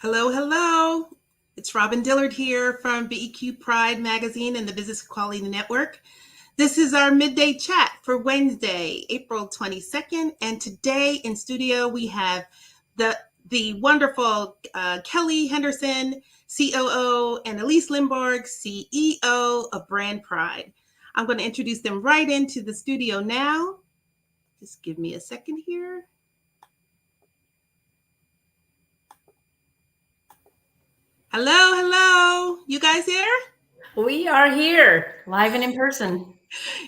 Hello, hello. It's Robin Dillard here from BEQ Pride Magazine and the Business Equality Network. This is our midday chat for Wednesday, April 22nd. And today in studio, we have the wonderful Kelli Henderson, COO, and Elise Lindborg, CEO of Brand Pride. I'm going to introduce them right into the studio now. Just give me a second here. Hello. You guys here? We are here, live and in person.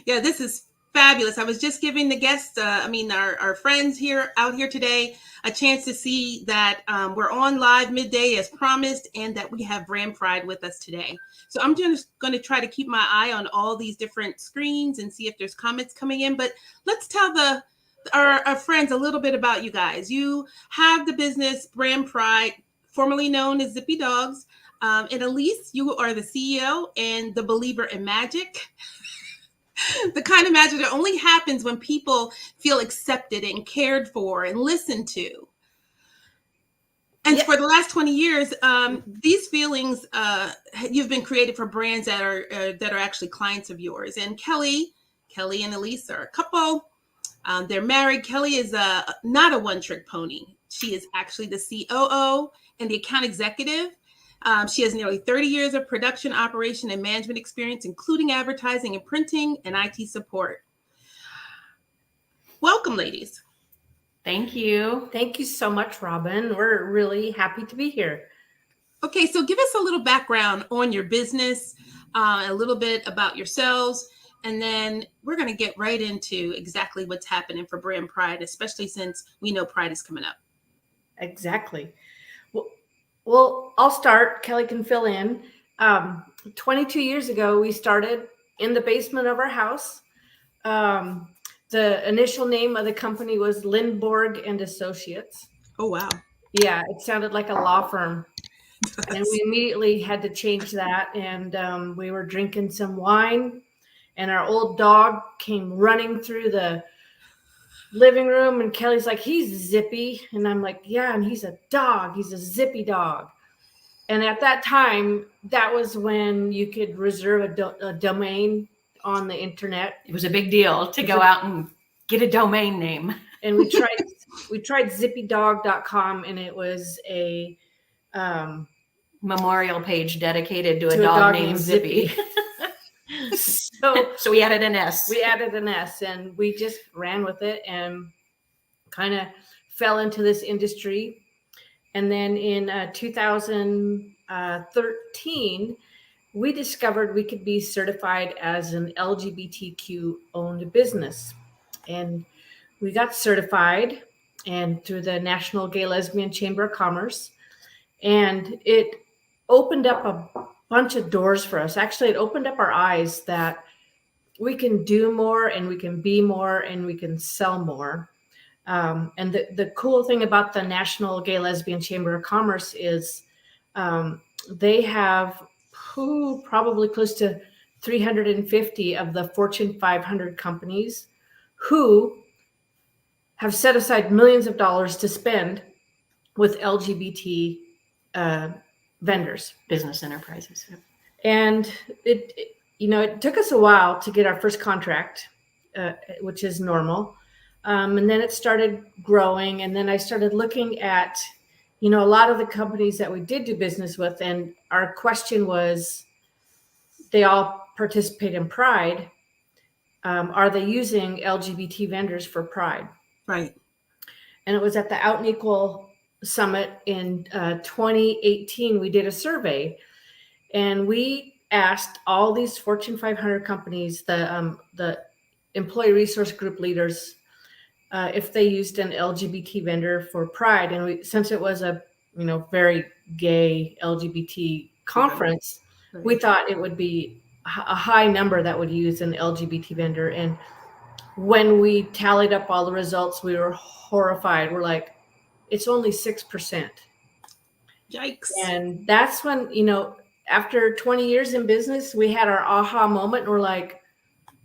Yeah, this is fabulous. I was just giving the guests, our friends out here today, a chance to see that we're on live midday as promised, and that we have Brand Pride with us today. So I'm just going to try to keep my eye on all these different screens and see if there's comments coming in. But let's tell our friends a little bit about you guys. You have the business Brand Pride, formerly known as Zippy Dogs. And Elise, you are the CEO and the believer in magic. The kind of magic that only happens when people feel accepted and cared for and listened to. And for the last 20 years, these feelings you've been created for brands that are actually clients of yours. And Kelli and Elise are a couple. They're married. Kelli is not a one-trick pony. She is actually the COO and the account executive. She has nearly 30 years of production, operation, and management experience, including advertising and printing and IT support. Welcome, ladies. Thank you. Thank you so much, Robin. We're really happy to be here. Okay, so give us a little background on your business, a little bit about yourselves, and then we're going to get right into exactly what's happening for Brand Pride, especially since we know Pride is coming up. Exactly. Well, I'll start. Kelli can fill in. 22 years ago, we started in the basement of our house. The initial name of the company was Lindborg and Associates. Oh, wow. Yeah, it sounded like a law firm. And we immediately had to change that. And we were drinking some wine, and our old dog came running through the living room, and Kelli's like, he's Zippy. And I'm like, yeah, and he's a dog. He's a Zippy dog. And at that time, that was when you could reserve a domain on the internet. It was a big deal to go out and get a domain name. And we tried zippydog.com, and it was a memorial page dedicated to a dog named Zippy. So we added an S. And we just ran with it and kind of fell into this industry. And then in 2013, we discovered we could be certified as an LGBTQ owned business. And we got certified and through the National Gay Lesbian Chamber of Commerce. And it opened up a bunch of doors for us. Actually, it opened up our eyes that we can do more, and we can be more, and we can sell more. And the cool thing about the National Gay Lesbian Chamber of Commerce is they have probably close to 350 of the Fortune 500 companies who have set aside millions of dollars to spend with LGBT vendors, business enterprises. And it took us a while to get our first contract, which is normal. And then it started growing. And then I started looking at, a lot of the companies that we did do business with. And our question was, they all participate in Pride. Are they using LGBT vendors for Pride? Right. And it was at the Out and Equal Summit in 2018. We did a survey, and we asked all these Fortune 500 companies, the employee resource group leaders, if they used an LGBT vendor for Pride. And since it was a very gay LGBT conference, right, we thought it would be a high number that would use an LGBT vendor. And when we tallied up all the results, we were horrified. We're like, it's only 6%. Yikes. And that's when, after 20 years in business, we had our aha moment, and we're like,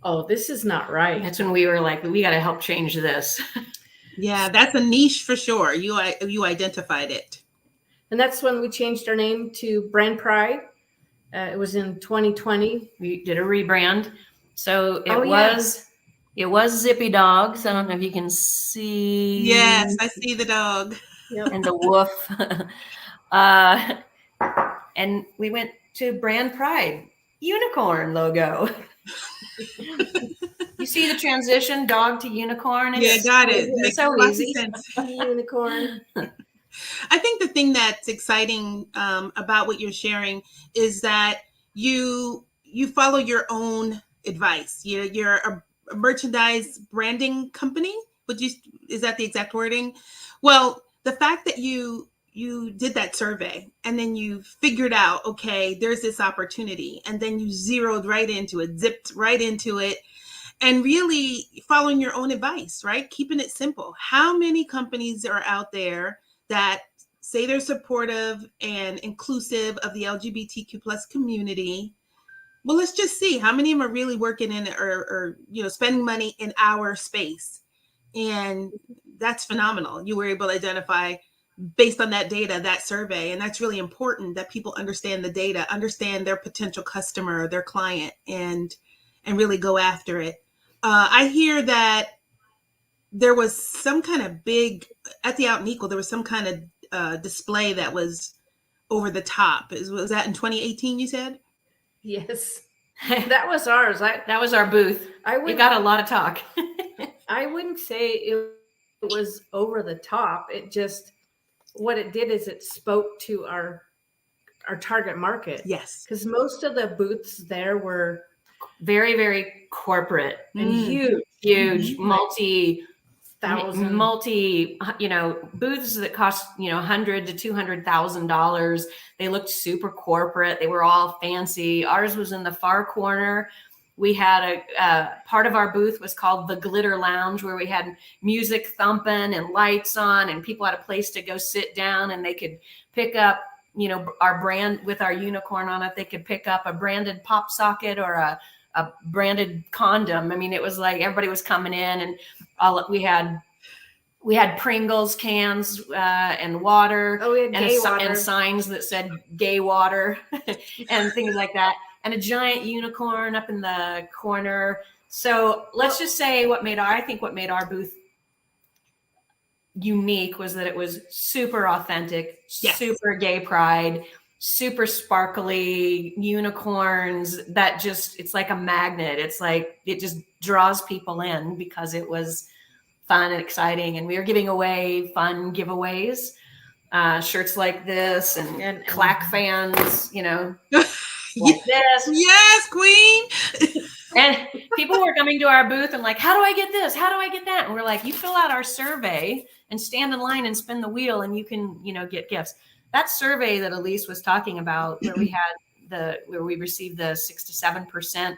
oh, this is not right. That's when we were like, we got to help change this. Yeah, that's a niche for sure. You identified it. And that's when we changed our name to Brand Pride. It was in 2020. We did a rebrand. So Oh, yeah. it was Zippy Dogs. I don't know if you can see. Yes, I see the dog. Yep. And the wolf. And we went to Brand Pride, unicorn logo. You see the transition, dog to unicorn? Yeah, It's got it. It's Makes so lots of easy. sense. Unicorn. I think the thing that's exciting about what you're sharing is that you follow your own advice. You're a merchandise branding company. Is that the exact wording? Well, the fact that you did that survey and then you figured out, okay, there's this opportunity, and then you zeroed right into it, zipped right into it, and really following your own advice, right? Keeping it simple. How many companies are out there that say they're supportive and inclusive of the LGBTQ plus community? Well, let's just see how many of them are really working in or spending money in our space. And that's phenomenal. You were able to identify based on that data, that survey. And that's really important that people understand the data, understand their potential customer, their client, and really go after it. I hear that there was some kind of big at the Out and Equal. There was some kind of display that was over the top. Was that in 2018? You said? Yes, that was ours. That was our booth. We got a lot of talk. I wouldn't say it was over the top. It just, what it did is it spoke to our target market. Yes, because most of the booths there were very, very corporate and huge, multi, booths that cost $100,000 to $200,000. They looked super corporate. They were all fancy. Ours was in the far corner. We had a part of our booth was called the Glitter Lounge, where we had music thumping and lights on, and people had a place to go sit down, and they could pick up our brand with our unicorn on it. They could pick up a branded pop socket or a branded condom. I mean, it was like everybody was coming in, and we had Pringles cans and water. Oh, we had gay water. And signs that said gay water and things like that. And a giant unicorn up in the corner. So let's just say what made our booth unique was that it was super authentic, super gay pride, super sparkly unicorns that it's like a magnet. It's like it just draws people in because it was fun and exciting. And we were giving away fun giveaways, shirts like this and clack fans, like this. Yes, queen. And people were coming to our booth and like, how do I get this? How do I get that? And we're like, you fill out our survey and stand in line and spin the wheel and you can, get gifts. That survey that Elise was talking about, where we received the 6 to 7%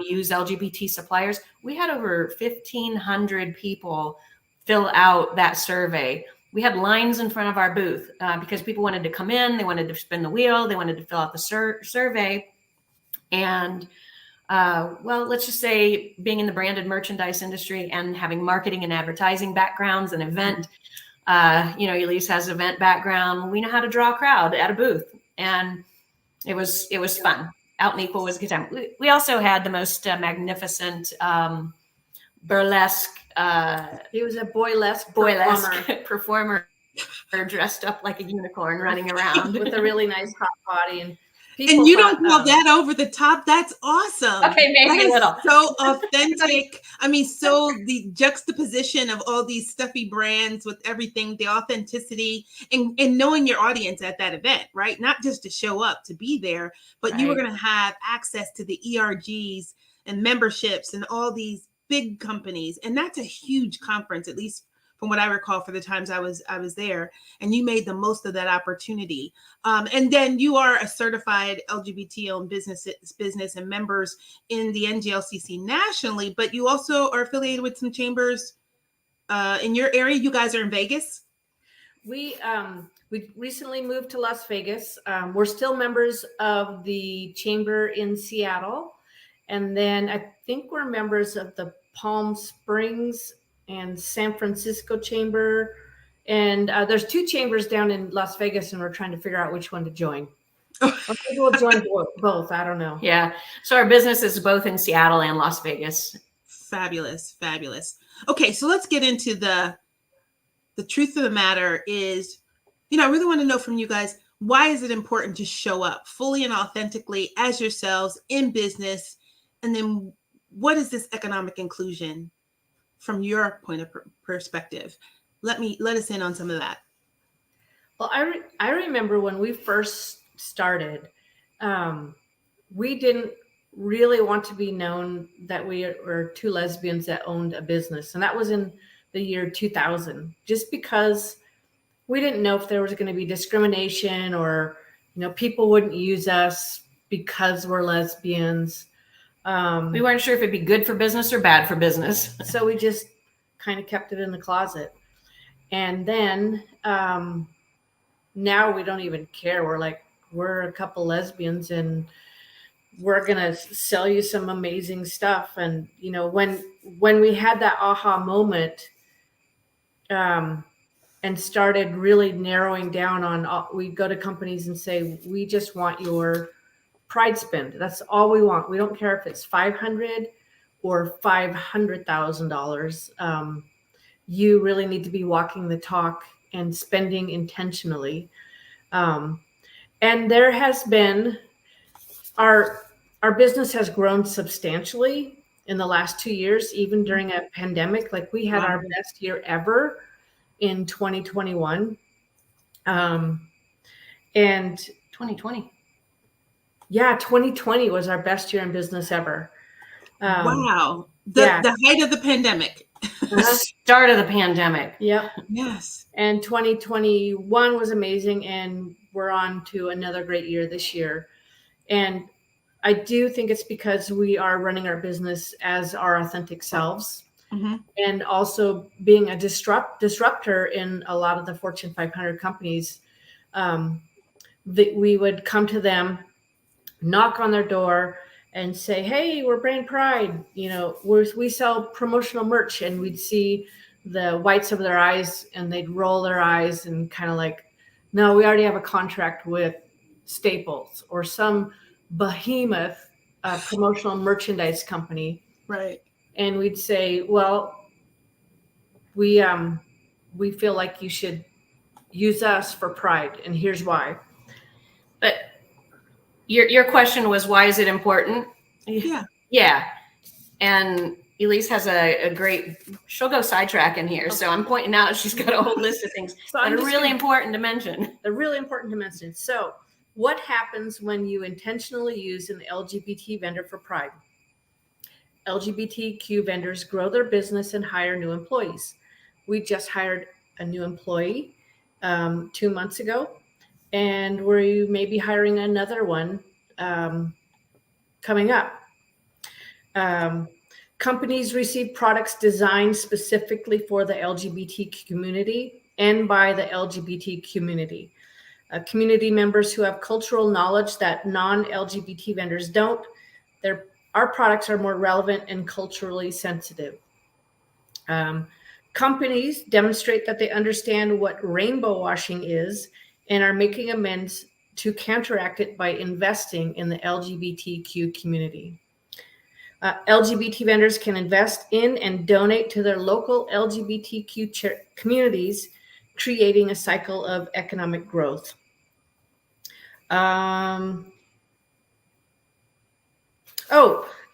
use LGBT suppliers, we had over 1,500 people fill out that survey. We had lines in front of our booth because people wanted to come in, they wanted to spin the wheel, they wanted to fill out the survey. And let's just say being in the branded merchandise industry and having marketing and advertising backgrounds and event, Elise has event background. We know how to draw a crowd at a booth, and it was fun. Out and Equal was a good time. We also had the most magnificent burlesque. He was a boylesque performer dressed up like a unicorn running around with a really nice hot body. And you don't call that over the top. That's awesome. Okay, maybe a little. So authentic. I mean, so the juxtaposition of all these stuffy brands with everything, the authenticity, and knowing your audience at that event, right? Not just to show up, to be there, but you were going to have access to the ERGs and memberships and all these big companies. And that's a huge conference, at least from what I recall for the times I was there, and you made the most of that opportunity. And then you are a certified LGBT-owned business and members in the NGLCC nationally, but you also are affiliated with some chambers in your area. You guys are in Vegas. We recently moved to Las Vegas. We're still members of the chamber in Seattle, and then I think we're members of the Palm Springs and San Francisco chamber, And there's 2 chambers down in Las Vegas, and we're trying to figure out which one to join. Or maybe we'll join both. I don't know. Yeah. So our business is both in Seattle and Las Vegas. Fabulous, fabulous. Okay, so let's get into the truth of the matter is, I really want to know from you guys, why is it important to show up fully and authentically as yourselves in business? And then what is this economic inclusion from your point of perspective? Let us in on some of that. Well, I remember when we first started, we didn't really want to be known that we were 2 lesbians that owned a business. And that was in the year 2000, just because we didn't know if there was going to be discrimination or, people wouldn't use us because we're lesbians. We weren't sure if it'd be good for business or bad for business. So we just kind of kept it in the closet. And then now we don't even care. We're a couple lesbians and we're going to sell you some amazing stuff. And, when we had that aha moment and started really narrowing down on, we go to companies and say, we just want your pride spend. That's all we want. We don't care if it's $500 or $500,000. You really need to be walking the talk and spending intentionally. And there has been, our business has grown substantially in the last 2 years, even during a pandemic. Like we had our best year ever in 2021. And 2020. Yeah, 2020 was our best year in business ever. Wow. The height of the pandemic. The start of the pandemic. Yep. Yes. And 2021 was amazing. And we're on to another great year this year. And I do think it's because we are running our business as our authentic selves. Mm-hmm. And also being a disruptor in a lot of the Fortune 500 companies, that we would come to them, knock on their door and say, hey, we're Brand Pride. We sell promotional merch, and we'd see the whites of their eyes and they'd roll their eyes and kind of like, no, we already have a contract with Staples or some behemoth promotional merchandise company. Right. And we'd say, well, we feel like you should use us for pride, and here's why. But your question was, why is it important? Yeah. Yeah. And Elise has a great, she'll go sidetrack in here. Okay. So I'm pointing out she's got a whole list of things that are really important to mention. They're really important to mention. So what happens when you intentionally use an LGBT vendor for pride? LGBTQ vendors grow their business and hire new employees. We just hired a new employee 2 months ago, and we may be hiring another one coming up. Companies receive products designed specifically for the LGBT community and by the LGBT community. Community members who have cultural knowledge that non-LGBT vendors don't. Our products are more relevant and culturally sensitive. Companies demonstrate that they understand what rainbow washing is and are making amends to counteract it by investing in the LGBTQ community. LGBT vendors can invest in and donate to their local LGBTQ communities, creating a cycle of economic growth.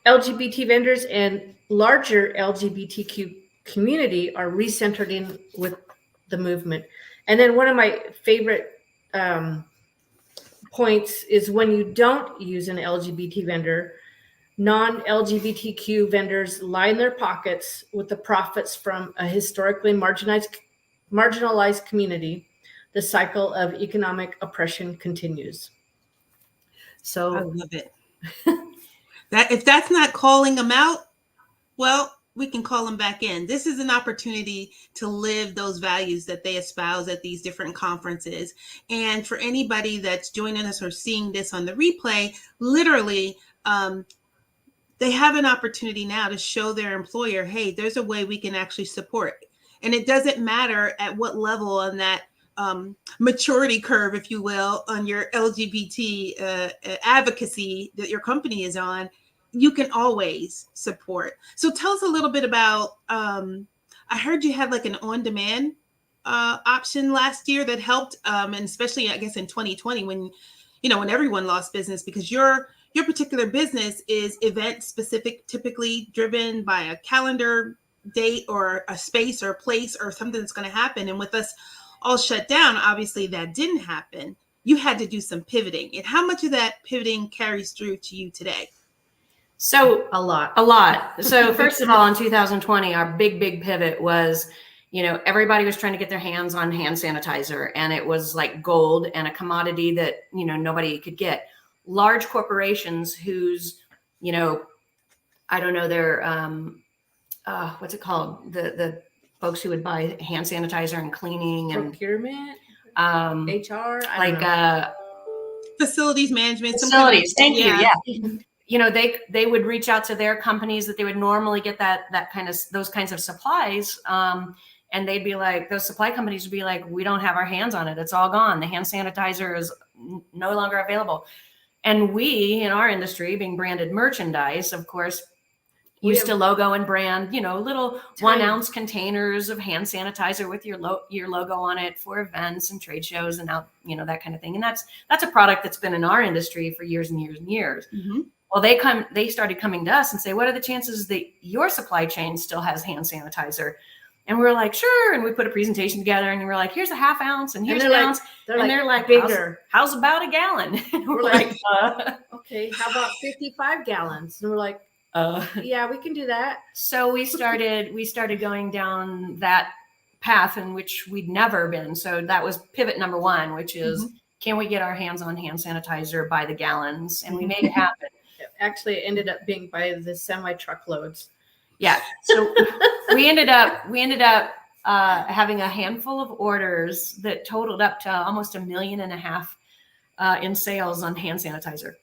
LGBT vendors and larger LGBTQ community are recentered in with the movement. And then one of my favorite points is when you don't use an LGBT vendor, non-LGBTQ vendors line their pockets with the profits from a historically marginalized community. The cycle of economic oppression continues. So I love it. That if that's not calling them out, well, we can call them back in. This is an opportunity to live those values that they espouse at these different conferences. And for anybody that's joining us or seeing this on the replay, literally, they have an opportunity now to show their employer, hey, there's a way we can actually support. And it doesn't matter at what level on that maturity curve, if you will, on your LGBT advocacy that your company is on, you can always support. So tell us a little bit about, I heard you had like an on-demand option last year that helped, and especially I guess in 2020 when, when everyone lost business, because your particular business is event specific, typically driven by a calendar date or a space or a place or something that's going to happen. And with us all shut down, obviously that didn't happen. You had to do some pivoting. And how much of that pivoting carries through to you today? So A lot. So first of all, in 2020, our big pivot was, everybody was trying to get their hands on hand sanitizer, and it was like gold and a commodity that, nobody could get. Large corporations whose, I don't know, they're, what's it called? The folks who would buy hand sanitizer and cleaning and Procurement, HR, facilities management. Facilities. Thank you. Yeah. They would reach out to their companies that they would normally get those kinds of supplies. And they'd be like, those supply companies would be like, we don't have our hands on it. It's all gone. The hand sanitizer is no longer available. And we, in our industry, being branded merchandise, of course, used to logo and brand, little 1 ounce containers of hand sanitizer with your logo on it for events and trade shows and out, that kind of thing. And that's a product that's been in our industry for years and years and years. Mm-hmm. Well, they started coming to us and say, what are the chances that your supply chain still has hand sanitizer? And we're like, sure. And we put a presentation together and we're like, here's a half ounce and here's an ounce. They're like bigger. How's about a gallon? And we're like, okay, how about 55 gallons? And we're like, yeah, we can do that. So we started going down that path in which we'd never been. So that was pivot number one, which is, can we get our hands on hand sanitizer by the gallons? And we made it happen. Actually, it ended up being by the semi truckloads. Yeah. So we ended up having a handful of orders that totaled up to almost $1.5 million in sales on hand sanitizer.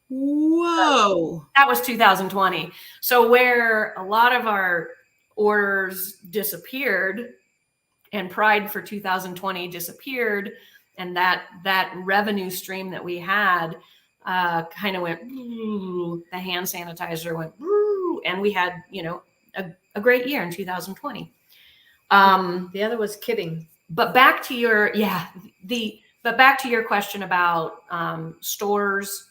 Whoa. That was 2020. So where a lot of our orders disappeared and Pride for 2020 disappeared, and that revenue stream that we had kind of went, the hand sanitizer went, and we had, a great year in 2020. The other was kidding. But back to your, back to your question about stores,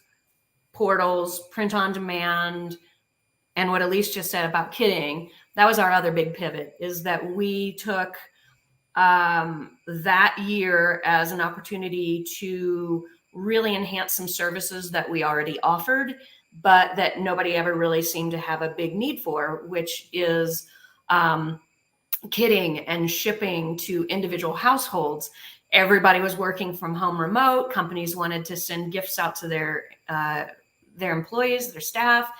portals, print on demand, and what Elise just said about kidding. That was our other big pivot, is that we took that year as an opportunity to really enhance some services that we already offered, but that nobody ever really seemed to have a big need for, which is kitting and shipping to individual households. Everybody was working from home remote. Companies wanted to send gifts out to their employees, their staff.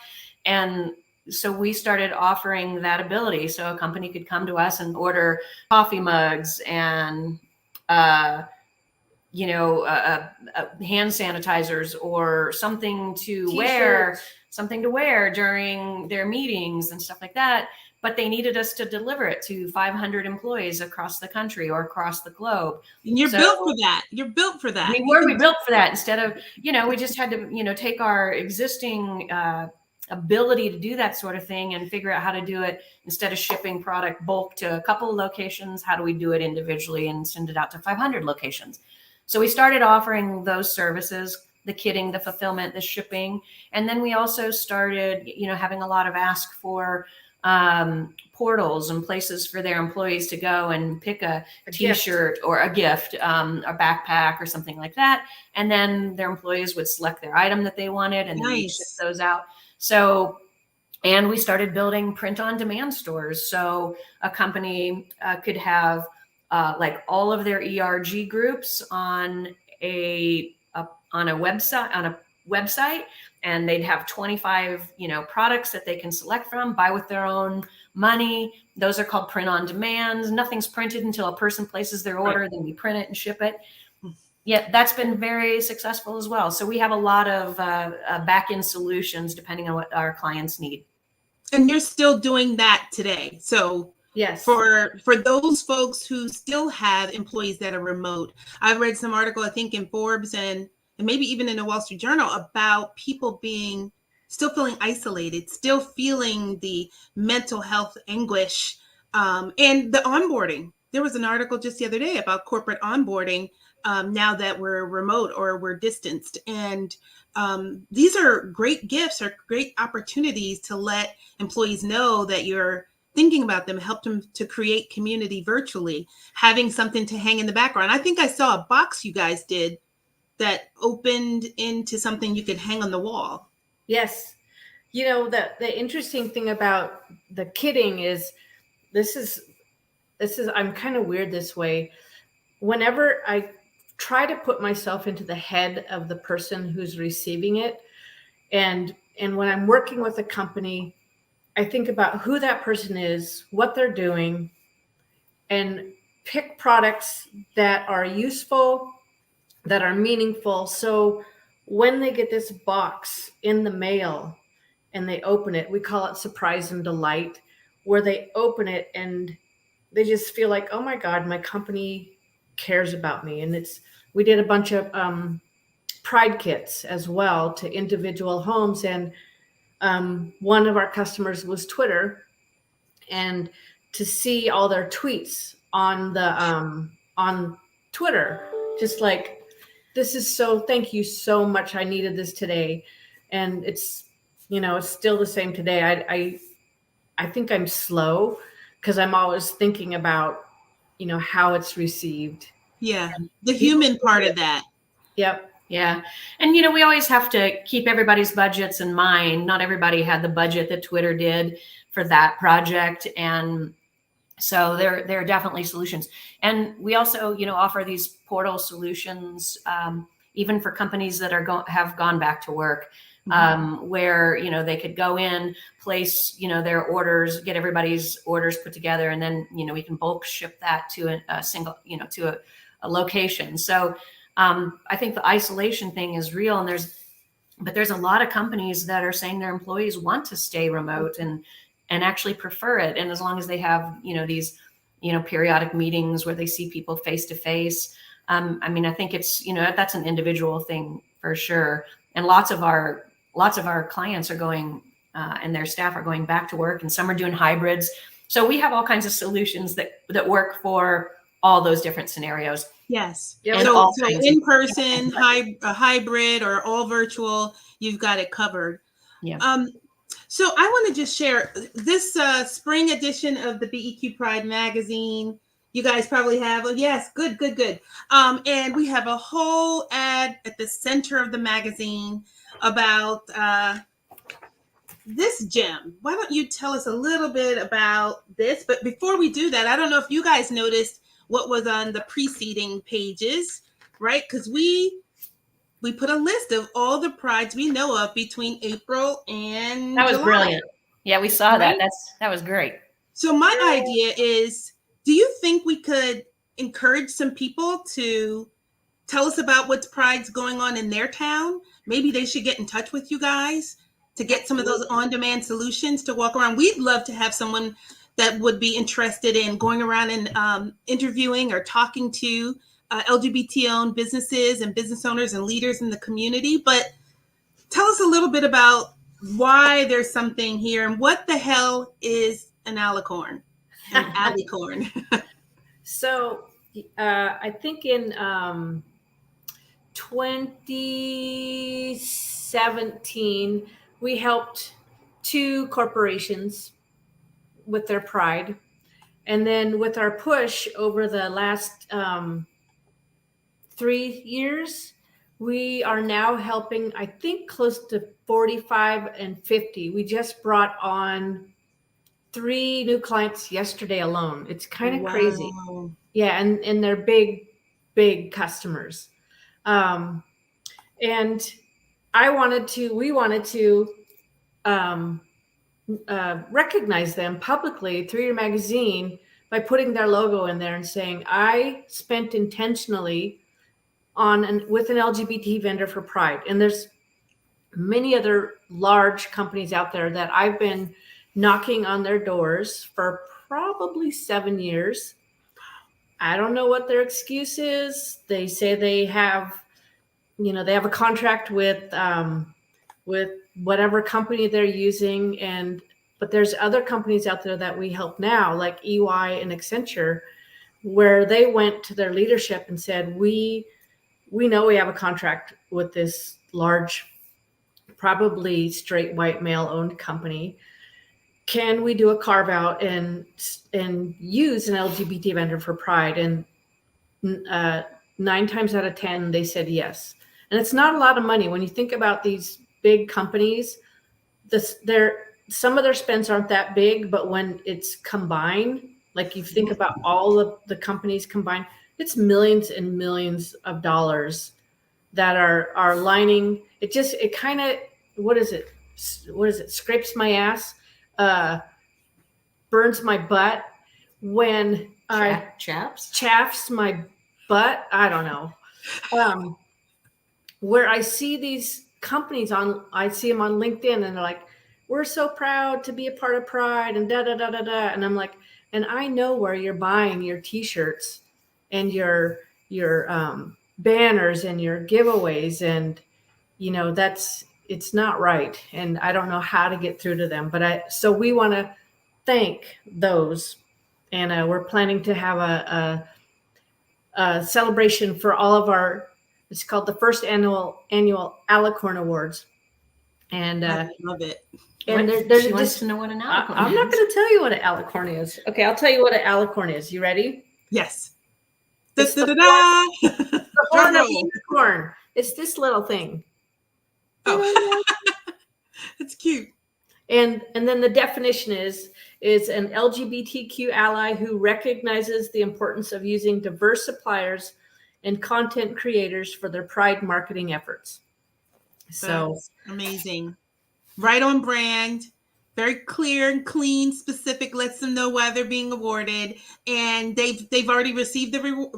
And so we started offering that ability. So a company could come to us and order coffee mugs and, hand sanitizers or something to wear during their meetings and stuff like that. But they needed us to deliver it to 500 employees across the country or across the globe. And you're built for that. You're built for that. We built for that. Instead of, we just had to, take our existing ability to do that sort of thing and figure out how to do it. Instead of shipping product bulk to a couple of locations, how do we do it individually and send it out to 500 locations? So we started offering those services, the kitting, the fulfillment, the shipping. And then we also started, having a lot of ask for portals and places for their employees to go and pick a t-shirt gift. Or a gift, a backpack or something like that. And then their employees would select their item that they wanted and then we ship those out. So, and we started building print on demand stores. So a company could have like all of their ERG groups on a website, and they'd have 25, products that they can select from, buy with their own money. Those are called print on demand. Nothing's printed until a person places their order, right. Then we print it and ship it. Yeah, that's been very successful as well. So we have a lot of back-end solutions depending on what our clients need. And you're still doing that today. So Yes. For those folks who still have employees that are remote. I've read some article, I think in Forbes and maybe even in the Wall Street Journal, about people being still feeling isolated, still feeling the mental health anguish, and the onboarding. There was an article just the other day about corporate onboarding, now that we're remote or we're distanced. And these are great gifts or great opportunities to let employees know that you're thinking about them, help them to create community virtually, having something to hang in the background. I think I saw a box you guys did that opened into something you could hang on the wall. Yes. You know, the interesting thing about the kidding is this is I'm kind of weird this way. Whenever I try to put myself into the head of the person who's receiving it, and when I'm working with a company, I think about who that person is, what they're doing, and pick products that are useful, that are meaningful. So when they get this box in the mail and they open it, we call it surprise and delight, where they open it and they just feel like, oh my God, my company cares about me. And we did a bunch of pride kits as well to individual homes. And one of our customers was Twitter, and to see all their tweets on Twitter, just like, this is so, thank you so much. I needed this today. And it's still the same today. I think I'm slow because I'm always thinking about, how it's received. Yeah. The human part of that. Yep. Yeah. And, we always have to keep everybody's budgets in mind. Not everybody had the budget that Twitter did for that project. And so there are definitely solutions. And we also, offer these portal solutions, even for companies that have gone back to work, where, they could go in, place, their orders, get everybody's orders put together, and then, we can bulk ship that to a single, to a location. So I think the isolation thing is real, and there's a lot of companies that are saying their employees want to stay remote and actually prefer it. And as long as they have, these, periodic meetings where they see people face to face. I think it's, that's an individual thing for sure. And lots of our clients are going, and their staff are going back to work, and some are doing hybrids. So we have all kinds of solutions that work for all those different scenarios. Yes. Yep. So in person, hybrid, or all virtual, you've got it covered. Yeah. So I want to just share this spring edition of the BEQ Pride magazine. You guys probably have. Oh, yes, good. And we have a whole ad at the center of the magazine about this gem. Why don't you tell us a little bit about this? But before we do that, I don't know if you guys noticed what was on the preceding pages, right? Because we put a list of all the prides we know of between April and That was July. brilliant. Yeah, we saw Right? that was great. So my idea is, do you think we could encourage some people to tell us about what's prides going on in their town? Maybe they should get in touch with you guys to get some of those on-demand solutions to walk around. We'd love to have someone that would be interested in going around and interviewing or talking to LGBT-owned businesses and business owners and leaders in the community. But tell us a little bit about why there's something here and what the hell is an Alicorn and Alicorn. So I think in 2017, we helped 2 corporations with their pride. And then with our push over the last 3 years, we are now helping, I think, close to 45 and 50. We just brought on 3 new clients yesterday alone. It's kind of crazy. Yeah, and they're big customers. And we wanted to recognize them publicly through your magazine by putting their logo in there and saying, I spent intentionally with an LGBT vendor for Pride. And there's many other large companies out there that I've been knocking on their doors for probably 7 years. I don't know what their excuse is. They say they have, they have a contract with whatever company they're using, but there's other companies out there that we help now, like EY and Accenture, where they went to their leadership and said, we know we have a contract with this large, probably straight white male owned company. Can we do a carve out and use an LGBT vendor for Pride? And 9 times out of 10, they said yes. And it's not a lot of money when you think about these big companies. Some of their spends aren't that big, but when it's combined, like you think about all of the companies combined, it's millions and millions of dollars that are lining. It kind of, what is it? Scrapes my ass, burns my butt when chafs my butt. I don't know. Where I see these companies I see them on LinkedIn, and they're like, we're so proud to be a part of Pride and da da da da da. And I'm like, and I know where you're buying your T-shirts and your banners and your giveaways, and it's not right. And I don't know how to get through to them, so we want to thank those, and we're planning to have a celebration for all of our. It's called the first annual Alicorn Awards, and I love it. And she wants to know what an Alicorn is. I'm not going to tell you what an Alicorn is. Okay, I'll tell you what an Alicorn is. You ready? Yes. It's the horn of the unicorn. It's this little thing. Oh, it's cute. And then the definition is an LGBTQ ally who recognizes the importance of using diverse suppliers and content creators for their Pride marketing efforts. So that's amazing. Right on brand, very clear and clean, specific, lets them know why they're being awarded. And they've already received the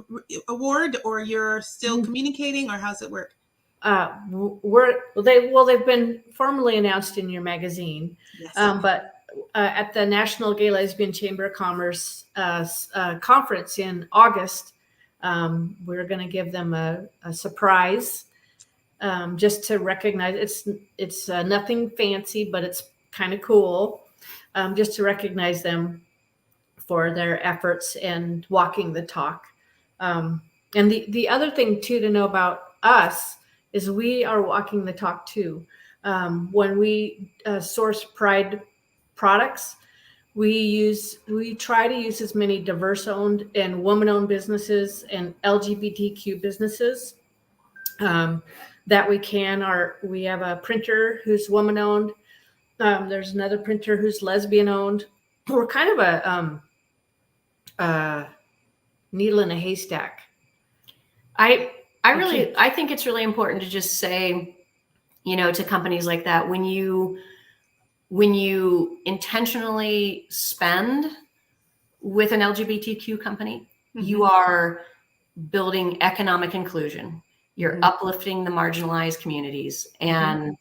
award, or you're still communicating, or how's it work? They've been formally announced in your magazine. Yes. But at the National Gay Lesbian Chamber of Commerce conference in August, we're going to give them a surprise, just to recognize. It's nothing fancy, but it's kind of cool, just to recognize them for their efforts and walking the talk. And the other thing too to know about us is we are walking the talk too. When we source Pride products, we try to use as many diverse-owned and woman-owned businesses and LGBTQ businesses that we can. We have a printer who's woman-owned. There's another printer who's lesbian-owned. We're kind of a needle in a haystack. I think it's really important to just say, to companies like that, when you intentionally spend with an LGBTQ company, you are building economic inclusion. You're uplifting the marginalized communities. And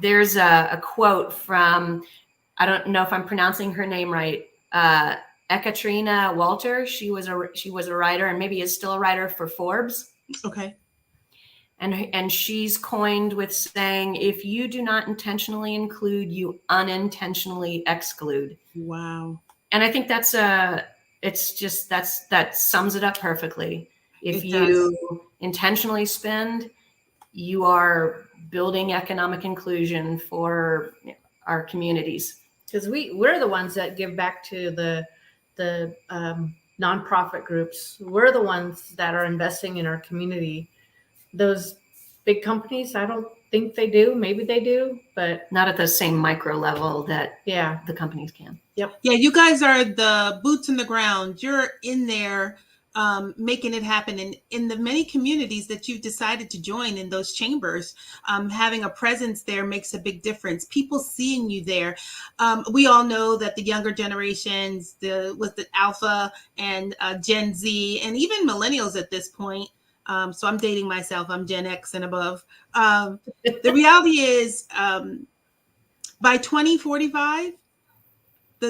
there's a quote from, I don't know if I'm pronouncing her name right, Ekaterina Walter. She was a writer, and maybe is still a writer for Forbes. Okay. And she's coined with saying, if you do not intentionally include, you unintentionally exclude. Wow. And I think that sums it up perfectly. If you intentionally spend, you are building economic inclusion for our communities. Because we're the ones that give back to the nonprofit groups. We're the ones that are investing in our community. Those big companies, I don't think they do. Maybe they do, but not at the same micro level that the companies can. Yep. Yeah, you guys are the boots in the ground. You're in there making it happen. And in the many communities that you've decided to join in those chambers, having a presence there makes a big difference. People seeing you there. We all know that the younger generations, with the Alpha and Gen Z, and even millennials at this point, so I'm dating myself, I'm Gen X and above. The reality is, by 2045,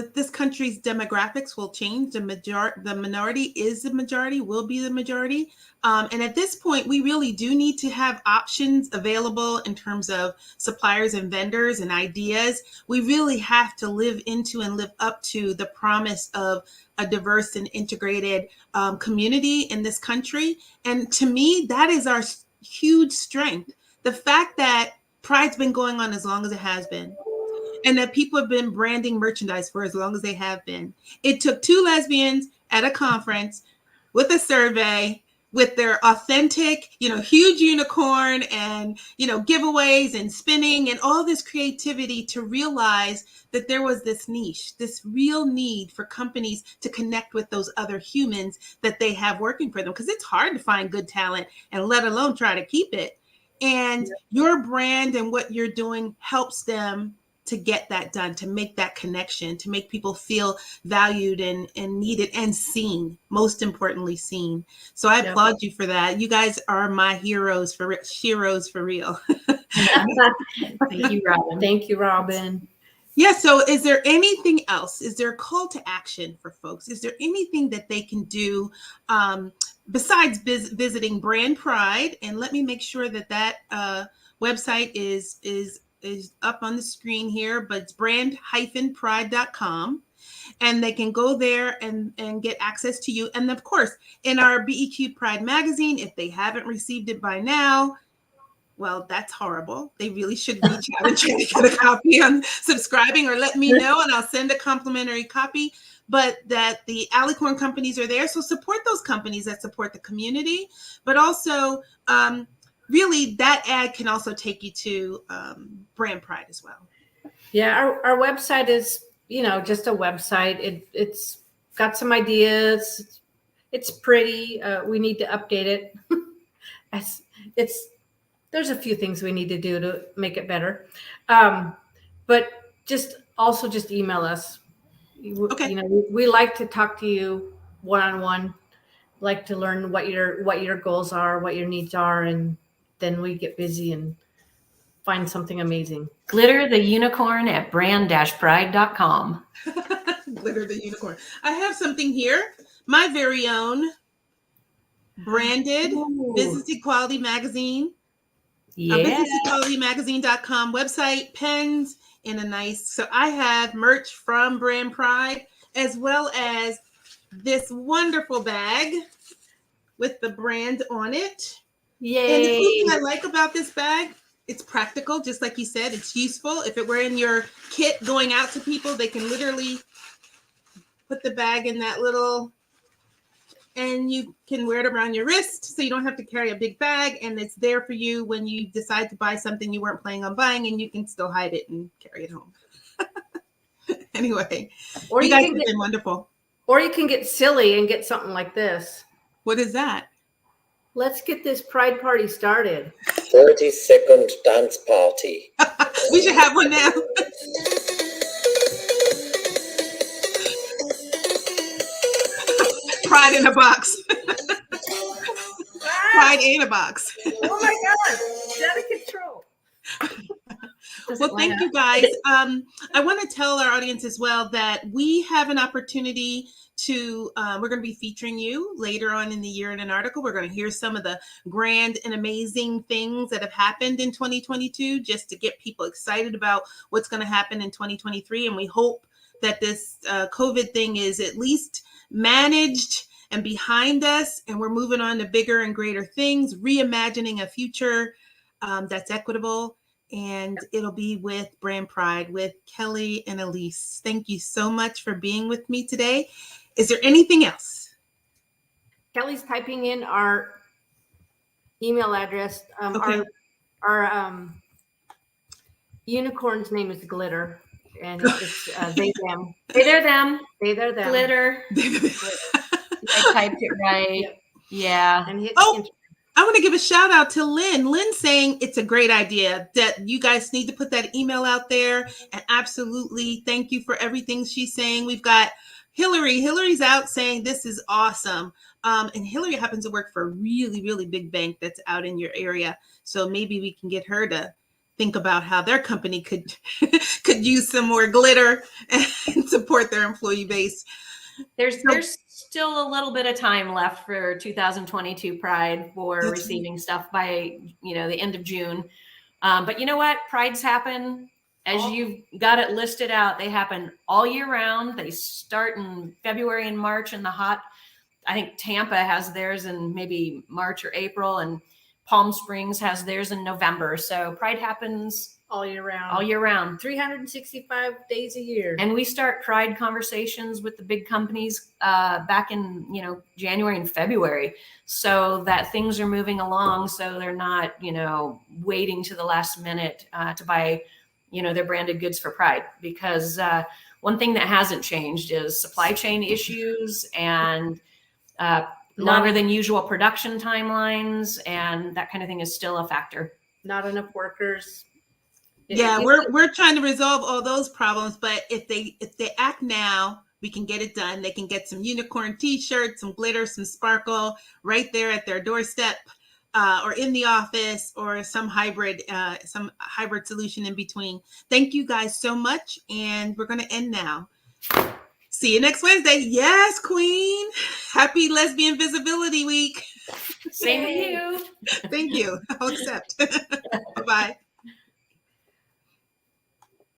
this country's demographics will change. The minority is the majority, will be the majority. And at this point, we really do need to have options available in terms of suppliers and vendors and ideas. We really have to live into and live up to the promise of a diverse and integrated community in this country. And to me, that is our huge strength. The fact that Pride's been going on as long as it has been, and that people have been branding merchandise for as long as they have been. It took two lesbians at a conference with a survey with their authentic, huge unicorn and, giveaways and spinning and all this creativity to realize that there was this niche, this real need for companies to connect with those other humans that they have working for them. Because it's hard to find good talent and let alone try to keep it. And your brand and what you're doing helps them to get that done, to make that connection, to make people feel valued and needed and seen, most importantly seen. So I applaud you for that. You guys are my heroes for real. Thank you, Robin. Thank you, Robin. Yeah, so is there anything else? Is there a call to action for folks? Is there anything that they can do besides visiting Brand Pride? And let me make sure that website is up on the screen here, but it's brand-pride.com. And they can go there and get access to you. And of course, in our BEQ Pride magazine, if they haven't received it by now, well, that's horrible. They really should reach out and try to get a copy on subscribing, or let me know and I'll send a complimentary copy. But that the Alicorn companies are there. So support those companies that support the community, but also really that ad can also take you to Brand Pride as well. Yeah, our website is, just a website. It's got some ideas. It's pretty. We need to update it. There's a few things we need to do to make it better. But just email us. Okay. We like to talk to you one-on-one, like to learn what your goals are, what your needs are, and then we get busy and find something amazing. Glitter the unicorn at brand-pride.com. Glitter the unicorn. I have something here. My very own branded Business Equality Magazine. Yeah. BusinessEqualityMagazine.com website, pens in a nice. So I have merch from Brand Pride, as well as this wonderful bag with the brand on it. Yay. And the cool thing I like about this bag, it's practical, just like you said. It's useful. If it were in your kit going out to people, they can literally put the bag in that little, and you can wear it around your wrist, so you don't have to carry a big bag, and it's there for you when you decide to buy something you weren't planning on buying, and you can still hide it and carry it home. Anyway, or you guys have been wonderful. Or you can get silly and get something like this. What is that? Let's get this Pride party started. 30-second dance party. We should have one now. Pride in a box. Pride in a box. Oh my God, it's out of control. Well, thank you guys. I want to tell our audience as well that we have an opportunity to, we're going to be featuring you later on in the year in an article. We're going to hear some of the grand and amazing things that have happened in 2022, just to get people excited about what's going to happen in 2023. And we hope that this COVID thing is at least managed and behind us, and we're moving on to bigger and greater things, reimagining a future that's equitable. And it'll be with Brand Pride, with Kelli and Elise. Thank you so much for being with me today. Is there anything else? Kelly's typing in our email address. Okay. Our unicorn's name is Glitter, and it's they, them. They're them. They're them. Glitter. I typed it right. Yep. Yeah. And hit Oh, I want to give a shout out to Lynn. Lynn saying it's a great idea, that you guys need to put that email out there. And absolutely, thank you for everything she's saying. We've got Hillary. Hillary's out saying this is awesome. And Hillary happens to work for a really, really big bank that's out in your area. So maybe we can get her to think about how their company could could use some more glitter and support their employee base. There's still a little bit of time left for 2022 Pride for receiving stuff by the end of June. But you know what? Prides happen, as you've got it listed out. They happen all year round. They start in February and March in the hot. I think Tampa has theirs in maybe March or April, and Palm Springs has theirs in November. So Pride happens all year round. All year round. 365 days a year. And we start Pride conversations with the big companies back in, January and February, so that things are moving along. So they're not, waiting to the last minute to buy, their branded goods for Pride. Because one thing that hasn't changed is supply chain issues and longer than usual production timelines, and that kind of thing is still a factor. Not enough workers. Yeah, we're trying to resolve all those problems, but if they act now, we can get it done. They can get some unicorn t-shirts, some glitter, some sparkle right there at their doorstep, or in the office, or some hybrid solution in between. Thank you guys so much, and we're going to end now. See you next Wednesday. Yes, Queen. Happy Lesbian Visibility Week. Same to you. Thank you. I'll accept. Bye-bye.